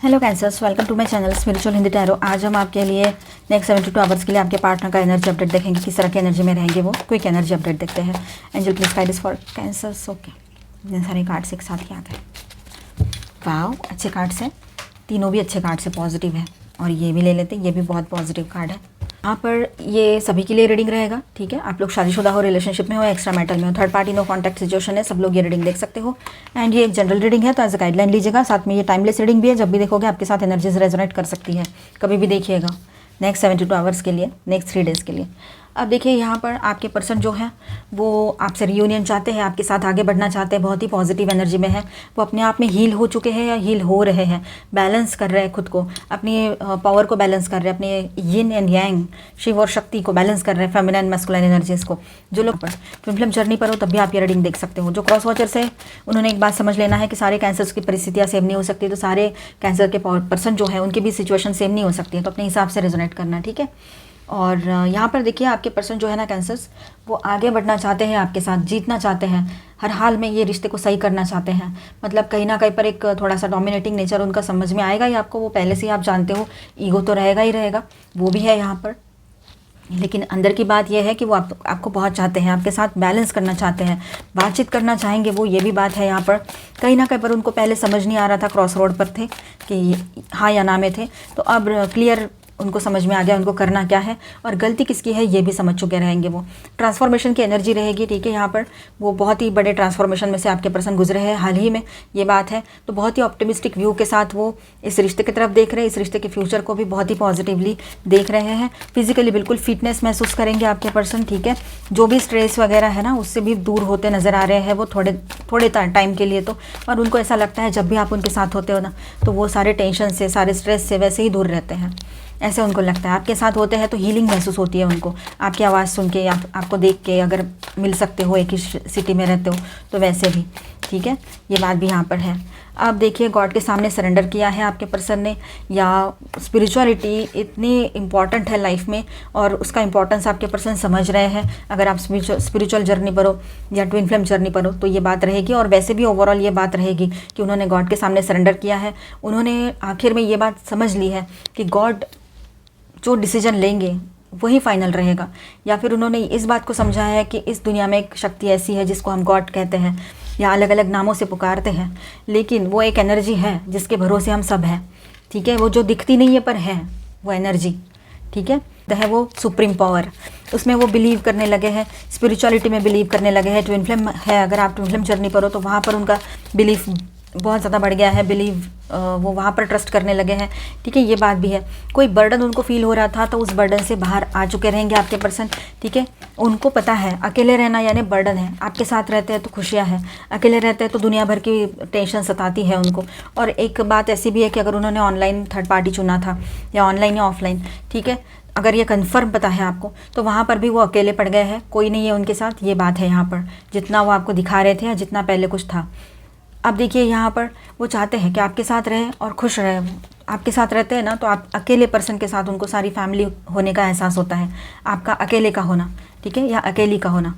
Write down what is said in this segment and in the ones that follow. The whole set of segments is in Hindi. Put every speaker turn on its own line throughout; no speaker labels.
Hello cancers, welcome to my channel spiritual Hindi tarot. आज हम आपके लिए नेक्स्ट 72 आवर्स के लिए आपके पार्टनर का एनर्जी अपडेट देखेंगे। किस तरह की एनर्जी में रहेंगे वो। क्विक एनर्जी अपडेट देखते हैं। Angel please guide us for cancers. Okay, इतने सारे कार्ड्स एक साथ ही आ गए। वाओ, अच्छे कार्ड्स हैं, तीनों भी अच्छे कार्ड्स हैं, पॉजिटिव है। और ये भी ले लेते हैं, ये भी बहुत पॉजिटिव कार्ड है। यहाँ पर ये सभी के लिए रीडिंग रहेगा, ठीक है। आप लोग शादीशुदा हो, रिलेशनशिप में हो, एक्स्ट्रा मैरिटल में हो, third party no contact situation है, सब लोग ये रीडिंग देख सकते हो। एंड ये एक जनरल रीडिंग है, तो एज अ गाइडलाइन लीजिएगा। साथ में ये टाइमलेस रीडिंग भी है, जब भी देखोगे आपके साथ एनर्जीज रेजोनेट कर सकती है, कभी भी देखिएगा। नेक्स्ट 72 आवर्स के लिए, नेक्स्ट 3 डेज़ के लिए। अब देखिए यहाँ पर आपके पर्सन जो है वो आपसे रियूनियन चाहते हैं, आपके साथ आगे बढ़ना चाहते हैं, बहुत ही पॉजिटिव एनर्जी में है। वो अपने आप में हील हो चुके हैं या हील हो रहे हैं, बैलेंस कर रहे हैं खुद को, अपनी पावर को बैलेंस कर रहे हैं, अपने यिन एंड यांग, शिव और शक्ति को बैलेंस कर रहे हैं, फेमिनिन मैस्कुलिन एनर्जीज को। जो लोग ट्विन फ्लेम जर्नी पर हो तब भी आप ये रीडिंग देख सकते हो। जो क्रॉस वॉचर्स है उन्होंने एक बात समझ लेना है कि सारे कैंसर्स की परिस्थितियाँ सेम नहीं हो सकती, तो सारे कैंसर के पर्सन जो है उनकी भी सिचुएशन सेम नहीं हो सकती है, तो अपने हिसाब से रेजोनेट करना, ठीक है। और यहाँ पर देखिए आपके पर्सन जो है ना कैंसर्स, वो आगे बढ़ना चाहते हैं, आपके साथ जीतना चाहते हैं, हर हाल में ये रिश्ते को सही करना चाहते हैं। मतलब कहीं ना कहीं पर एक थोड़ा सा डोमिनेटिंग नेचर उनका समझ में आएगा ही आपको, वो पहले से ही आप जानते हो। ईगो तो रहेगा ही रहेगा, वो भी है यहाँ पर। लेकिन अंदर की बात यह है कि वो आपको बहुत चाहते हैं, आपके साथ बैलेंस करना चाहते हैं, बातचीत करना चाहेंगे वो, ये भी बात है यहाँ पर। कहीं ना कहीं पर उनको पहले समझ नहीं आ रहा था, क्रॉस रोड पर थे कि हाँ या ना में थे, तो अब क्लियर उनको समझ में आ गया उनको करना क्या है और गलती किसकी है, ये भी समझ चुके रहेंगे। वो ट्रांसफॉर्मेशन की एनर्जी रहेगी, ठीक है। यहाँ पर वो बहुत ही बड़े ट्रांसफॉर्मेशन में से आपके पर्सन गुजरे हैं हाल ही में, ये बात है। तो बहुत ही ऑप्टिमिस्टिक व्यू के साथ वो इस रिश्ते की तरफ देख रहे हैं, इस रिश्ते के फ्यूचर को भी बहुत ही पॉजिटिवली देख रहे हैं। फिजिकली बिल्कुल फिटनेस महसूस करेंगे आपके पर्सन, ठीक है। जो भी स्ट्रेस वगैरह है ना, उससे भी दूर होते नजर आ रहे हैं वो थोड़े टाइम के लिए तो। और उनको ऐसा लगता है जब भी आप उनके साथ होते हो ना, तो वो सारे टेंशन से, सारे स्ट्रेस से वैसे ही दूर रहते हैं, ऐसे उनको लगता है। आपके साथ होते हैं तो हीलिंग महसूस होती है उनको, आपकी आवाज़ सुन के या आपको देख के। अगर मिल सकते हो, एक ही सिटी में रहते हो तो वैसे भी, ठीक है। ये बात भी यहाँ पर है। अब देखिए गॉड के सामने सरेंडर किया है आपके पर्सन ने, या स्पिरिचुअलिटी इतनी इम्पॉर्टेंट है लाइफ में और उसका इम्पोर्टेंस आपके पर्सन समझ रहे हैं। अगर आप स्पिरिचुअल जर्नी पर हो या ट्विन फ्लेम जर्नी पर हो तो ये बात रहेगी। और वैसे भी ओवरऑल ये बात रहेगी कि उन्होंने गॉड के सामने सरेंडर किया है। उन्होंने आखिर में ये बात समझ ली है कि गॉड जो डिसीजन लेंगे वही फाइनल रहेगा। या फिर उन्होंने इस बात को समझा है कि इस दुनिया में एक शक्ति ऐसी है जिसको हम गॉड कहते हैं या अलग अलग नामों से पुकारते हैं, लेकिन वो एक एनर्जी है जिसके भरोसे हम सब हैं, ठीक है। वो जो दिखती नहीं है पर है वो एनर्जी, ठीक है। तो है वो सुप्रीम पावर, उसमें वो बिलीव करने लगे हैं, स्पिरिचुअलिटी में बिलीव करने लगे हैं। ट्विन फ्लेम है, अगर आप ट्विन फ्लेम जर्नी पर हो तो वहाँ पर उनका बिलीफ बहुत ज़्यादा बढ़ गया है, बिलीव वो वहाँ पर ट्रस्ट करने लगे हैं, ठीक है। ये बात भी है। कोई बर्डन उनको फील हो रहा था तो उस बर्डन से बाहर आ चुके रहेंगे आपके पर्सन, ठीक है। उनको पता है अकेले रहना यानी बर्डन है, आपके साथ रहते हैं तो खुशियाँ हैं, अकेले रहते हैं तो दुनिया भर की टेंशन सताती है उनको। और एक बात ऐसी भी है कि अगर उन्होंने ऑनलाइन थर्ड पार्टी चुना था या ऑनलाइन या ऑफलाइन, ठीक है, अगर ये कंफर्म पता है आपको, तो वहाँ पर भी वो अकेले पड़ गए हैं, कोई नहीं है उनके साथ, ये बात है यहाँ पर। जितना वो आपको दिखा रहे थे या जितना पहले कुछ था, अब देखिए यहाँ पर वो चाहते हैं कि आपके साथ रहे और खुश रहे। आपके साथ रहते हैं ना, तो आप अकेले पर्सन के साथ उनको सारी फैमिली होने का एहसास होता है, आपका अकेले का होना, ठीक है, या अकेली का होना,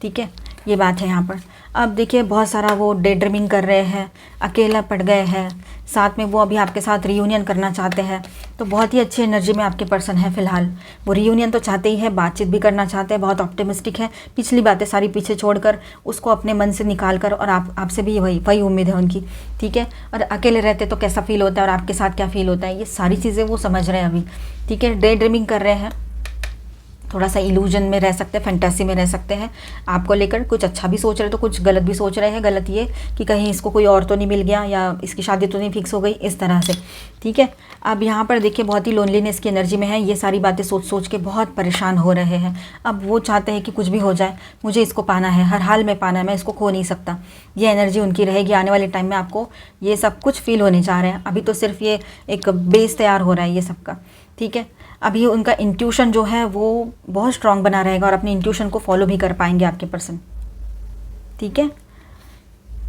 ठीक है। ये बात है यहाँ पर। अब देखिए बहुत सारा वो डे ड्रीमिंग कर रहे हैं, अकेला पड़ गए हैं, साथ में वो अभी आपके साथ रियूनियन करना चाहते हैं। तो बहुत ही अच्छी एनर्जी में आपके पर्सन है फ़िलहाल। वो रियूनियन तो चाहते ही है, बातचीत भी करना चाहते हैं, बहुत ऑप्टिमिस्टिक है। पिछली बातें सारी पीछे छोड़कर उसको अपने मन से निकाल कर, और आपसे भी वही उम्मीद है उनकी, ठीक है। और अकेले रहते तो कैसा फील होता है और आपके साथ क्या फील होता है, ये सारी चीज़ें वो समझ रहे हैं अभी, ठीक है। डे ड्रीमिंग कर रहे हैं, थोड़ा सा इल्यूजन में रह सकते हैं, फैंटेसी में रह सकते हैं। आपको लेकर कुछ अच्छा भी सोच रहे तो कुछ गलत भी सोच रहे हैं। गलत ये कि कहीं इसको कोई और तो नहीं मिल गया या इसकी शादी तो नहीं फिक्स हो गई, इस तरह से, ठीक है। अब यहाँ पर देखिए बहुत ही लोनलीनेस की एनर्जी में है, ये सारी बातें सोच सोच के बहुत परेशान हो रहे हैं। अब वो चाहते हैं कि कुछ भी हो जाए, मुझे इसको पाना है, हर हाल में पाना है, मैं इसको खो नहीं सकता। ये एनर्जी उनकी रहेगी आने वाले टाइम में। आपको ये सब कुछ फील होने जा रहे हैं, अभी तो सिर्फ ये एक बेस तैयार हो रहा है ये सब का, ठीक है। अभी उनका इंट्यूशन जो है वो बहुत स्ट्रांग बना रहेगा और अपनी इंट्यूशन को फॉलो भी कर पाएंगे आपके पर्सन, ठीक है।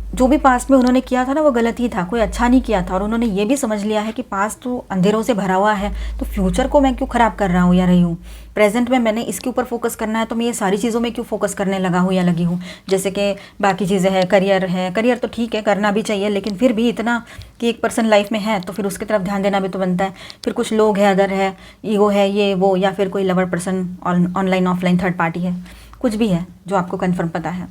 जो भी पास्ट में उन्होंने किया था ना वो गलत ही था, कोई अच्छा नहीं किया था। और उन्होंने ये भी समझ लिया है कि पास्ट तो अंधेरों से भरा हुआ है, तो फ्यूचर को मैं क्यों ख़राब कर रहा हूँ या रही हूँ। प्रेजेंट में मैंने इसके ऊपर फोकस करना है, तो मैं ये सारी चीज़ों में क्यों फोकस करने लगा हूँ या लगी हूँ। जैसे कि बाकी चीज़ें हैं, करियर तो ठीक है, करना भी चाहिए, लेकिन फिर भी इतना कि एक पर्सन लाइफ में है तो फिर उसकी तरफ ध्यान देना भी तो बनता है। फिर कुछ लोग हैं, अदर है, ईगो है, ये वो, या फिर कोई lover person, online offline third party है, कुछ भी है जो आपको कन्फर्म पता है,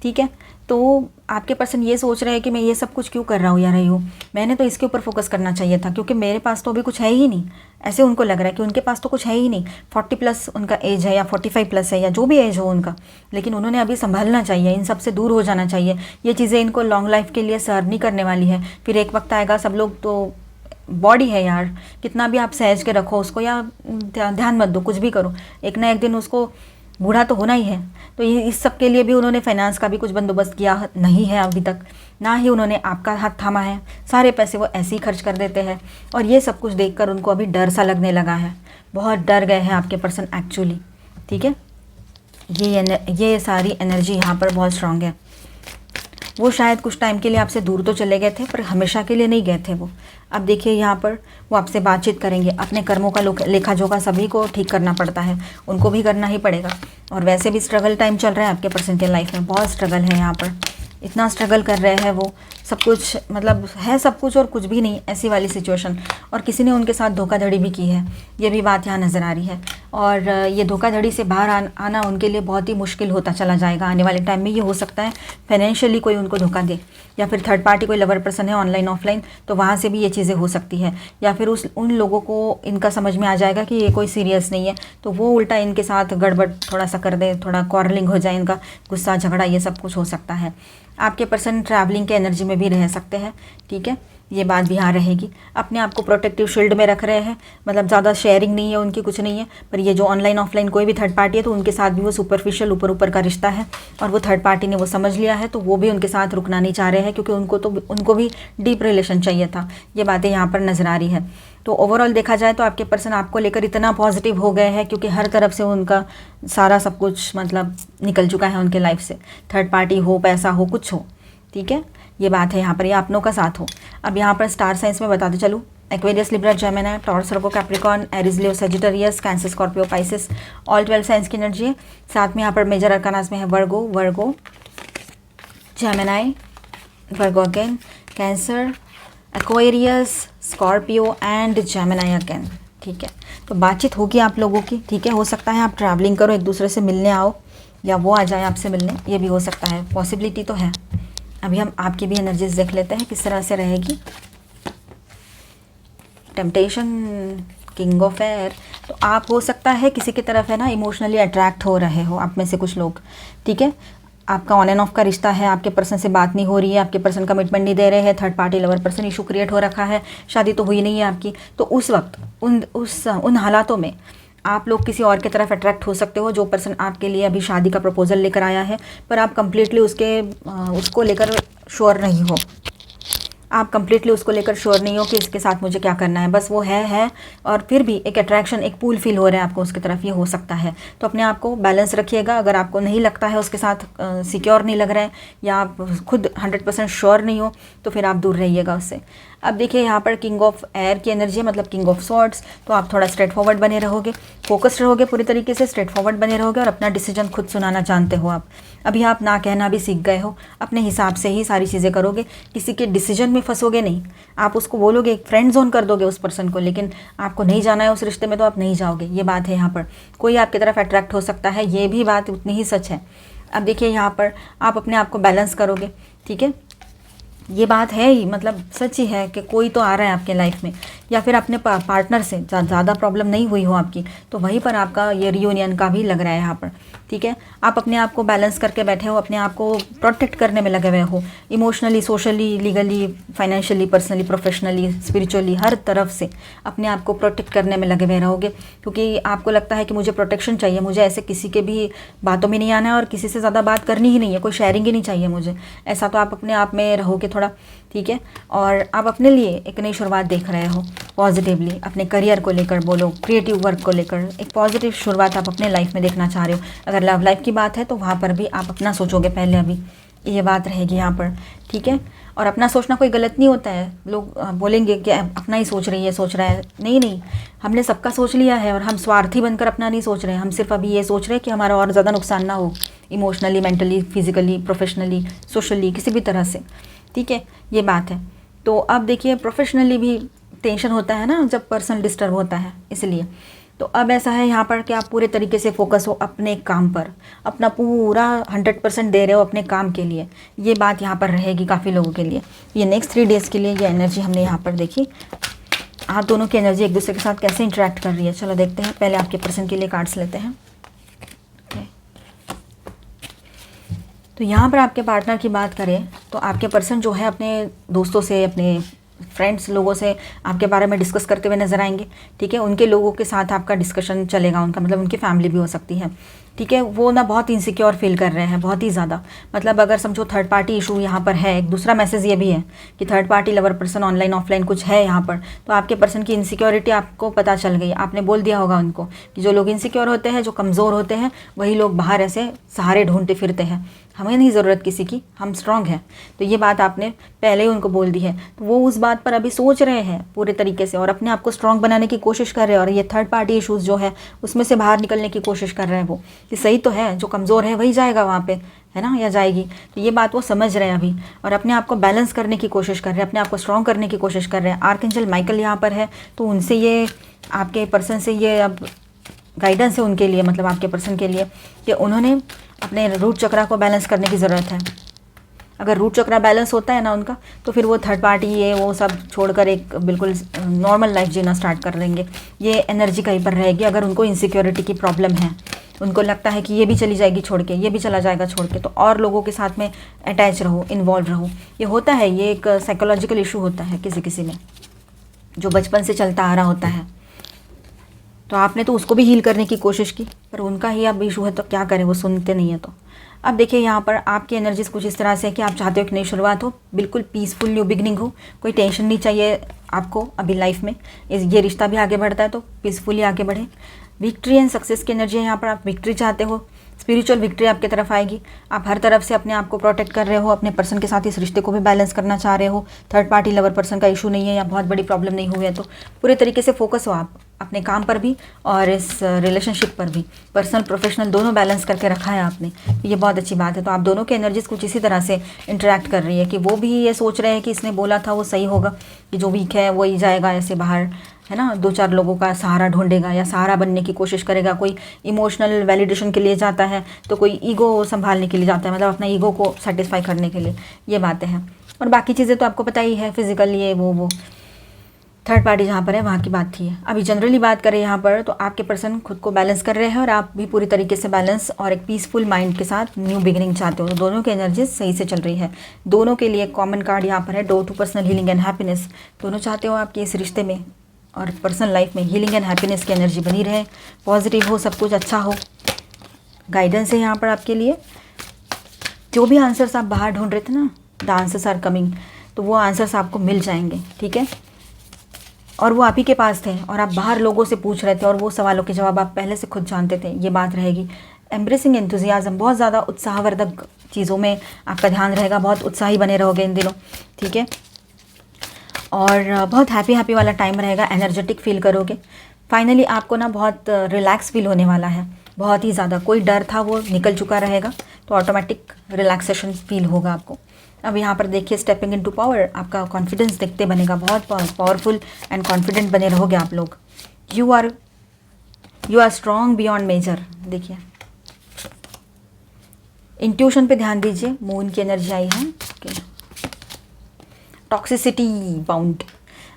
ठीक है। तो आपके पर्सन ये सोच रहे हैं कि मैं ये सब कुछ क्यों कर रहा हूँ या रही हूँ, मैंने तो इसके ऊपर फोकस करना चाहिए था, क्योंकि मेरे पास तो अभी कुछ है ही नहीं। ऐसे उनको लग रहा है कि उनके पास तो कुछ है ही नहीं। 40+ उनका एज है या 45+ है या जो भी एज हो उनका, लेकिन उन्होंने अभी संभलना चाहिए, इन सब से दूर हो जाना चाहिए। ये चीज़ें इनको लॉन्ग लाइफ के लिए सर्व नहीं करने वाली है। फिर एक वक्त आएगा, सब लोग तो, बॉडी है यार, कितना भी आप सहज के रखो उसको या ध्यान मत दो, कुछ भी करो, एक ना एक दिन उसको बूढ़ा तो होना ही है। तो ये इस सब के लिए भी उन्होंने फाइनेंस का भी कुछ बंदोबस्त किया नहीं है अभी तक, ना ही उन्होंने आपका हाथ थामा है। सारे पैसे वो ऐसे ही खर्च कर देते हैं, और ये सब कुछ देखकर उनको अभी डर सा लगने लगा है। बहुत डर गए हैं आपके पर्सन एक्चुअली, ठीक है। ये सारी एनर्जी यहाँ पर बहुत स्ट्रांग है। वो शायद कुछ टाइम के लिए आपसे दूर तो चले गए थे, पर हमेशा के लिए नहीं गए थे वो। अब देखिए यहाँ पर वो आपसे बातचीत करेंगे। अपने कर्मों का लेखा जोखा सभी को ठीक करना पड़ता है, उनको भी करना ही पड़ेगा। और वैसे भी स्ट्रगल टाइम चल रहा है आपके पर्सन के लाइफ में, बहुत स्ट्रगल है यहाँ पर, इतना स्ट्रगल कर रहे हैं वो, सब कुछ मतलब है सब कुछ और कुछ भी नहीं, ऐसी वाली सिचुएशन। और किसी ने उनके साथ धोखाधड़ी भी की है, ये भी बात यहाँ नज़र आ रही है। और ये धोखाधड़ी से बाहर आना उनके लिए बहुत ही मुश्किल होता चला जाएगा आने वाले टाइम में। ये हो सकता है फाइनेंशियली कोई उनको धोखा दे, या फिर थर्ड पार्टी कोई लवर पर्सन है ऑनलाइन ऑफलाइन, तो वहाँ से भी ये चीज़ें हो सकती है। या फिर उन लोगों को इनका समझ में आ जाएगा कि ये कोई सीरियस नहीं है, तो वो उल्टा इनके साथ गड़बड़ थोड़ा सा कर दे, थोड़ा क्वारलिंग हो जाए, इनका गुस्सा झगड़ा ये सब कुछ हो सकता है। आपके पर्सन ट्रैवलिंग के एनर्जी में भी रह सकते हैं, ठीक है, ये बात भी यहाँ रहेगी। अपने आप को प्रोटेक्टिव शील्ड में रख रहे हैं, मतलब ज़्यादा शेयरिंग नहीं है उनकी, कुछ नहीं है। पर ये जो ऑनलाइन ऑफलाइन कोई भी थर्ड पार्टी है, तो उनके साथ भी वो सुपरफिशियल ऊपर ऊपर का रिश्ता है, और वो थर्ड पार्टी ने वो समझ लिया है, तो वो भी उनके साथ रुकना नहीं चाह रहे हैं, क्योंकि उनको भी डीप रिलेशन चाहिए था। ये बातें यहाँ पर नज़र आ रही है। तो ओवरऑल देखा जाए तो आपके पर्सन आपको लेकर इतना पॉजिटिव हो गए हैं, क्योंकि हर तरफ से उनका सारा सब कुछ मतलब निकल चुका है उनके लाइफ से, थर्ड पार्टी हो, पैसा हो, कुछ हो, ठीक है। ये बात है यहाँ पर, ये अपनों का साथ हो। अब यहाँ पर स्टार साइंस में बताते चलूँ, Aquarius, Libra, Gemini, Taurus, Virgo, Capricorn, Aries, Leo, Sagittarius, Cancer, Scorpio, Pisces, all 12 signs की एनर्जी है। साथ में यहाँ पर मेजर अरकानास में है Virgo, Gemini, Virgo again, Cancer, Aquarius, Scorpio and Gemini again, ठीक है। तो बातचीत होगी आप लोगों की, ठीक है। हो सकता है आप ट्रैवलिंग करो, एक दूसरे से मिलने आओ, या वो आ जाए आपसे मिलने, ये भी हो सकता है, पॉसिबिलिटी तो है। अभी हम आपकी भी एनर्जीज देख लेते हैं किस तरह से रहेगी। टेम्पटेशन, किंग ऑफ एयर, तो आप हो सकता है किसी की तरफ है ना इमोशनली अट्रैक्ट हो रहे हो, आप में से कुछ लोग, ठीक है। आपका ऑन एंड ऑफ का रिश्ता है, आपके पर्सन से बात नहीं हो रही है, आपके पर्सन कमिटमेंट नहीं दे रहे हैं, third party lover person issue create हो रखा है, शादी तो हुई नहीं है आपकी। तो उस वक्त उन हालातों में आप लोग किसी और की तरफ अट्रैक्ट हो सकते हो, जो पर्सन आपके लिए अभी शादी का प्रपोजल लेकर आया है, पर आप कंप्लीटली उसको लेकर श्योर नहीं हो। आप कंप्लीटली उसको लेकर श्योर नहीं हो कि इसके साथ मुझे क्या करना है, बस वो है, और फिर भी एक अट्रैक्शन, एक पुल फील हो रहा है आपको उसकी तरफ, ये हो सकता है। तो अपने आप को बैलेंस रखिएगा। अगर आपको नहीं लगता है उसके साथ सिक्योर नहीं लग रहा है, या आप खुद 100% श्योर नहीं हो, तो फिर आप दूर रहिएगा उससे। अब देखिए यहाँ पर किंग ऑफ एयर की एनर्जी है, मतलब किंग ऑफ स्वॉर्ड्स, तो आप थोड़ा स्ट्रेट फॉरवर्ड बने रहोगे, फोकस्ड रहोगे, पूरी तरीके से स्ट्रेट फॉरवर्ड बने रहोगे, और अपना डिसीजन खुद सुनाना जानते हो आप। अभी आप ना कहना भी सीख गए हो, अपने हिसाब से ही सारी चीज़ें करोगे, किसी के डिसीजन में फंसोगे नहीं। आप उसको बोलोगे, फ्रेंड जोन कर दोगे उस पर्सन को, लेकिन आपको नहीं जाना है उस रिश्ते में, तो आप नहीं जाओगे, ये बात है यहाँ पर। कोई आपकी तरफ अट्रैक्ट हो सकता है, ये भी बात उतनी ही सच है। अब देखिए यहाँ पर आप अपने आप को बैलेंस करोगे, ठीक है, ये बात है ही, मतलब सच ही है कि कोई तो आ रहा है आपके लाइफ में, या फिर अपने पार्टनर से ज़्यादा प्रॉब्लम नहीं हुई हो आपकी, तो वहीं पर आपका ये रियूनियन का भी लग रहा है यहाँ पर, ठीक है। आप अपने आप को बैलेंस करके बैठे हो, अपने आप को प्रोटेक्ट करने में लगे हुए हो, emotionally, socially, legally, financially, personally, professionally, spiritually, हर तरफ से अपने आप को प्रोटेक्ट करने में लगे हुए रहोगे, क्योंकि आपको लगता है कि मुझे प्रोटेक्शन चाहिए, मुझे ऐसे किसी के भी बातों में नहीं आना है, और किसी से ज़्यादा बात करनी ही नहीं है, कोई शेयरिंग ही नहीं चाहिए मुझे, ऐसा तो आप अपने आप में रहोगे थोड़ा, ठीक है। और आप अपने लिए एक नई शुरुआत देख रहे हो पॉजिटिवली, अपने करियर को लेकर बोलो, क्रिएटिव वर्क को लेकर एक पॉजिटिव शुरुआत आप अपने लाइफ में देखना चाह रहे हो। अगर लव लाइफ की बात है तो वहाँ पर भी आप अपना सोचोगे पहले अभी ये बात रहेगी यहाँ पर, ठीक है। और अपना सोचना कोई गलत नहीं होता है। लोग बोलेंगे कि अपना ही सोच रही है, सोच रहा है, नहीं नहीं, हमने सबका सोच लिया है और हम स्वार्थी बनकर अपना नहीं सोच रहे हैं। हम सिर्फ अभी ये सोच रहे हैं कि हमारा और ज़्यादा नुकसान ना हो, emotionally, mentally, physically, professionally, socially, किसी भी तरह से, ठीक है, ये बात है। तो अब देखिए प्रोफेशनली भी टेंशन होता है ना जब पर्सन डिस्टर्ब होता है, इसलिए। तो अब ऐसा है यहाँ पर कि आप पूरे तरीके से फोकस हो अपने काम पर, अपना पूरा 100% दे रहे हो अपने काम के लिए। ये बात यहाँ पर रहेगी काफ़ी लोगों के लिए। ये नेक्स्ट 3 डेज़ के लिए ये एनर्जी हमने यहाँ पर देखी। आप दोनों की एनर्जी एक दूसरे के साथ कैसे इंटरेक्ट कर रही है, चलो देखते हैं। पहले आपके पर्सन के लिए कार्ड्स लेते हैं। तो यहाँ पर आपके पार्टनर की बात करें तो आपके पर्सन जो है अपने दोस्तों से, अपने फ्रेंड्स लोगों से आपके बारे में डिस्कस करते हुए नजर आएंगे, ठीक है। उनके लोगों के साथ आपका डिस्कशन चलेगा, उनका मतलब उनकी फैमिली भी हो सकती है, ठीक है। वो ना बहुत इनसिक्योर फील कर रहे हैं, बहुत ही ज़्यादा। मतलब अगर समझो थर्ड पार्टी इशू यहाँ पर है। एक दूसरा मैसेज ये भी है कि third party lover person online offline कुछ है यहाँ पर। तो आपके पर्सन की इनसिक्योरिटी आपको पता चल गई, आपने बोल दिया होगा उनको कि जो लोग इनसिक्योर होते हैं, जो कमज़ोर होते हैं, वही लोग बाहर ऐसे सहारे ढूंढते फिरते हैं। हमें नहीं ज़रूरत किसी की, हम स्ट्रांग हैं। तो ये बात आपने पहले ही उनको बोल दी है। तो वो उस बात पर अभी सोच रहे हैं पूरे तरीके से और अपने आप को स्ट्रांग बनाने की कोशिश कर रहे हैं। और ये थर्ड पार्टी इशूज़ जो है उसमें से बाहर निकलने की कोशिश कर रहे हैं। वो कि सही तो है, जो कमज़ोर है वही जाएगा वहाँ पे, है ना, या जाएगी। तो ये बात वो समझ रहे हैं अभी और अपने आप को बैलेंस करने की कोशिश कर रहे हैं, अपने आप को स्ट्रांग करने की कोशिश कर रहे हैं। आर्कएंजल माइकल यहाँ पर है, तो उनसे ये, आपके पर्सन से ये अब गाइडेंस है उनके लिए, मतलब आपके पर्सन के लिए, कि उन्होंने अपने रूट चक्रा को बैलेंस करने की ज़रूरत है। अगर रूट चक्रा बैलेंस होता है ना उनका, तो फिर वो थर्ड पार्टी ये वो सब छोड़कर एक बिल्कुल नॉर्मल लाइफ जीना स्टार्ट कर देंगे। ये एनर्जी कहीं पर रहेगी। अगर उनको इनसिक्योरिटी की प्रॉब्लम है, उनको लगता है कि ये भी चली जाएगी छोड़ के, ये भी चला जाएगा छोड़ के, तो और लोगों के साथ में अटैच रहो, इन्वॉल्व रहो। ये होता है, ये एक साइकोलॉजिकल इशू होता है किसी किसी में, जो बचपन से चलता आ रहा होता है। तो आपने तो उसको भी हील करने की कोशिश की, पर उनका ही अब इशू है, तो क्या करें, वो सुनते नहीं है। तो अब देखिए यहाँ पर आपकी एनर्जीज कुछ इस तरह से है कि आप चाहते हो एक नई शुरुआत हो, बिल्कुल पीसफुल न्यू बिगनिंग हो। कोई टेंशन नहीं चाहिए आपको अभी लाइफ में। ये रिश्ता भी आगे बढ़ता है तो पीसफुली आगे बढ़े। विक्ट्री एंड सक्सेस की एनर्जी है यहाँ पर। आप विक्ट्री चाहते हो, स्पिरिचुअल विक्ट्री आपकी तरफ आएगी। आप हर तरफ से अपने आप को प्रोटेक्ट कर रहे हो, अपने पर्सन के साथ इस रिश्ते को भी बैलेंस करना चाह रहे हो। थर्ड पार्टी लवर पर्सन का इशू नहीं है या बहुत बड़ी प्रॉब्लम नहीं हुई है, तो पूरे तरीके से फोकस हो आप अपने काम पर भी और इस रिलेशनशिप पर भी। पर्सनल प्रोफेशनल दोनों बैलेंस करके रखा है आपने, ये बहुत अच्छी बात है। तो आप दोनों की एनर्जीज कुछ इसी तरह से इंटरेक्ट कर रही है कि वो भी ये सोच रहे हैं कि इसने बोला था वो सही होगा, कि जो वीक है वो ही जाएगा ऐसे बाहर, है ना, 2-4 लोगों का सहारा ढूंढेगा या सहारा बनने की कोशिश करेगा। कोई इमोशनल वैलिडेशन के लिए जाता है, तो कोई ईगो संभालने के लिए जाता है, मतलब अपना ईगो को सेटिस्फाई करने के लिए। ये बातें हैं। और बाकी चीज़ें तो आपको पता ही है, फिजिकल ये वो थर्ड पार्टी जहाँ पर है वहाँ की बात थी है। अभी जनरली बात करें यहाँ पर, तो आपके पर्सन खुद को बैलेंस कर रहे हैं और आप भी पूरी तरीके से बैलेंस और एक पीसफुल माइंड के साथ न्यू बिगिनिंग चाहते हो। तो दोनों की एनर्जीज सही से चल रही है। दोनों के लिए कॉमन कार्ड यहाँ पर है, door to personal healing and happiness. दोनों चाहते हो आपके इस रिश्ते में और पर्सनल लाइफ में हीलिंग एंड हैप्पीनेस की एनर्जी बनी रहे, पॉजिटिव हो, सब कुछ अच्छा हो। गाइडेंस है यहाँ पर आपके लिए। जो भी आंसर्स आप बाहर ढूंढ रहे थे ना, द आंसर्स आर कमिंग, तो वो आंसर्स आपको मिल जाएंगे, ठीक है। और वो आप ही के पास थे और आप बाहर लोगों से पूछ रहे थे और वो सवालों के जवाब आप पहले से खुद जानते थे, ये बात रहेगी। एम्ब्रेसिंग एंथुजियाज्म, बहुत ज़्यादा उत्साहवर्धक चीज़ों में आपका ध्यान रहेगा, बहुत उत्साही बने रहोगे इन दिनों, ठीक है। और बहुत हैप्पी वाला टाइम रहेगा, एनर्जेटिक फील करोगे। फाइनली आपको ना बहुत रिलैक्स फील होने वाला है, बहुत ही ज़्यादा। कोई डर था वो निकल चुका रहेगा, तो ऑटोमेटिक रिलैक्सेशन फील होगा आपको। अब यहाँ पर देखिए स्टेपिंग इनटू पावर, आपका कॉन्फिडेंस देखते बनेगा, बहुत पावरफुल एंड कॉन्फिडेंट बने रहोगे आप लोग। You are strong beyond major. देखिए इंट्यूशन पे ध्यान दीजिए, मून की एनर्जी आई है। Toxicity bound.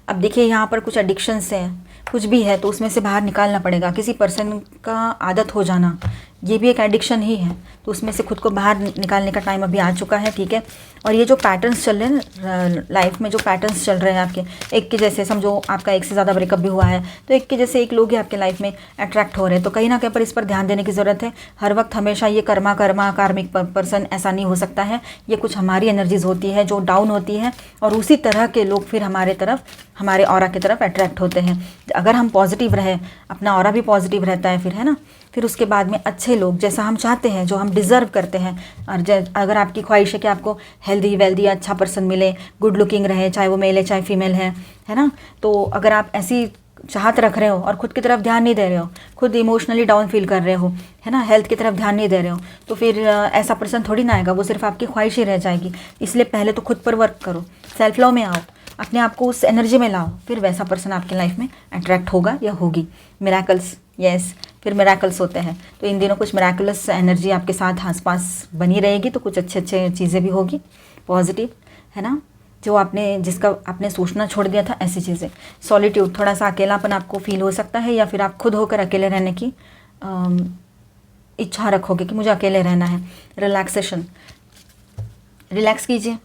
अब देखिए यहाँ पर कुछ एडिक्शंस हैं, कुछ भी है तो उसमें से बाहर निकालना पड़ेगा। किसी पर्सन का आदत हो जाना, ये भी एक एडिक्शन ही है, तो उसमें से खुद को बाहर निकालने का टाइम अभी आ चुका है, ठीक है। और ये जो पैटर्न्स चल रहे हैं ना लाइफ में, जो पैटर्न्स चल रहे हैं आपके, एक के जैसे, समझो आपका एक से ज़्यादा ब्रेकअप भी हुआ है तो एक के जैसे एक लोग ही आपके लाइफ में अट्रैक्ट हो रहे हैं, तो कहीं ना कहीं पर इस पर ध्यान देने की ज़रूरत है। हर वक्त हमेशा ये कार्मिक पर्सन ऐसा नहीं हो सकता है। ये कुछ हमारी एनर्जीज होती है जो डाउन होती है और उसी तरह के लोग फिर हमारे तरफ, हमारे ऑरा की तरफ अट्रैक्ट होते हैं। अगर हम पॉजिटिव रहे, अपना ऑरा भी पॉजिटिव रहता है फिर, है ना, फिर उसके बाद में अच्छे लोग जैसा हम चाहते हैं, जो हम डिज़र्व करते हैं। और अगर आपकी ख्वाहिश है कि आपको हेल्दी वेल्दी अच्छा पर्सन मिले, गुड लुकिंग रहे, चाहे वो मेल है चाहे फीमेल है ना, तो अगर आप ऐसी चाहत रख रहे हो और खुद की तरफ ध्यान नहीं दे रहे हो, खुद इमोशनली डाउन फील कर रहे हो, है ना, हेल्थ की तरफ ध्यान नहीं दे रहे हो, तो फिर ऐसा पर्सन थोड़ी ना आएगा, वो सिर्फ आपकी ख्वाहिश ही रह जाएगी। इसलिए पहले तो खुद पर वर्क करो, सेल्फ लव में आओ, अपने आप को उस एनर्जी में लाओ, फिर वैसा पर्सन आपकी लाइफ में अट्रैक्ट होगा या होगी। मिराकल्स, यस, फिर मिराकल्स होते हैं। तो इन दिनों कुछ मिराकुलस एनर्जी आपके साथ आसपास बनी रहेगी, तो कुछ अच्छे अच्छे चीज़ें भी होगी, पॉजिटिव, है ना, जो जिसका आपने सोचना छोड़ दिया था, ऐसी चीज़ें। सॉलिट्यूड, थोड़ा सा अकेलापन आपको फील हो सकता है, या फिर आप खुद होकर अकेले रहने की इच्छा रखोगे कि मुझे अकेले रहना है। रिलैक्सेशन, रिलैक्स कीजिए,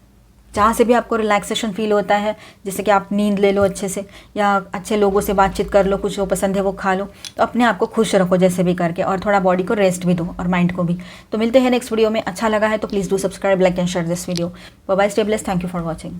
जहाँ से भी आपको रिलैक्सेशन फील होता है, जैसे कि आप नींद ले लो अच्छे से, या अच्छे लोगों से बातचीत कर लो, कुछ जो पसंद है वो खा लो, तो अपने आप को खुश रखो जैसे भी करके, और थोड़ा बॉडी को रेस्ट भी दो और माइंड को भी। तो मिलते हैं नेक्स्ट वीडियो में। अच्छा लगा है तो please do subscribe, like and share this video. Bye bye, stay blessed, thank you for watching.